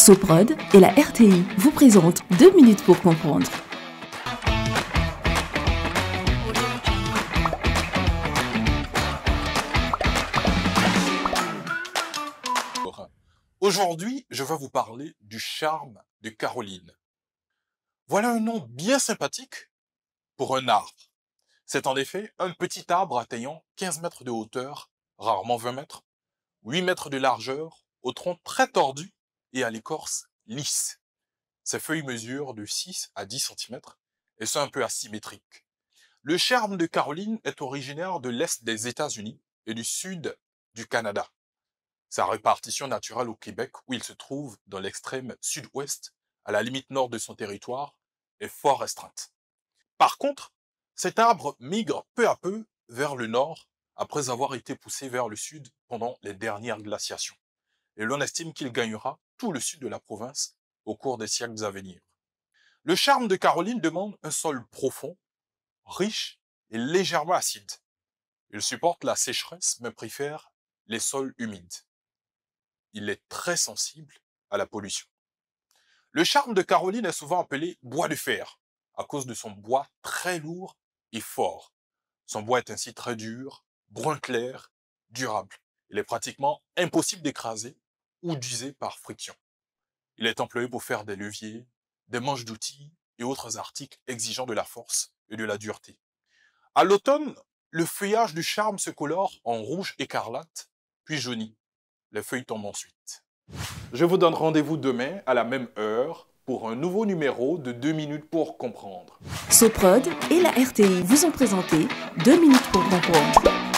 Soprod et la RTI vous présentent 2 minutes pour comprendre. Aujourd'hui, je vais vous parler du charme de Caroline. Voilà un nom bien sympathique pour un arbre. C'est en effet un petit arbre atteignant 15 mètres de hauteur, rarement 20 mètres, 8 mètres de largeur, au tronc très tordu et à l'écorce lisse. Ses feuilles mesurent de 6 à 10 cm et sont un peu asymétriques. Le charme de Caroline est originaire de l'est des États-Unis et du sud du Canada. Sa répartition naturelle au Québec, où il se trouve dans l'extrême sud-ouest, à la limite nord de son territoire, est fort restreinte. Par contre, cet arbre migre peu à peu vers le nord après avoir été poussé vers le sud pendant les dernières glaciations. Et l'on estime qu'il gagnera tout le sud de la province au cours des siècles à venir. Le charme de Caroline demande un sol profond, riche et légèrement acide. Il supporte la sécheresse mais préfère les sols humides. Il est très sensible à la pollution. Le charme de Caroline est souvent appelé bois de fer, à cause de son bois très lourd et fort. Son bois est ainsi très dur, brun clair, durable. Il est pratiquement impossible d'écraser ou d'user par friction. Il est employé pour faire des leviers, des manches d'outils et autres articles exigeant de la force et de la dureté. À l'automne, le feuillage du charme se colore en rouge écarlate, puis jaunit. Les feuilles tombent ensuite. Je vous donne rendez-vous demain à la même heure pour un nouveau numéro de 2 minutes pour comprendre. Soprod et la RTI vous ont présenté 2 minutes pour comprendre.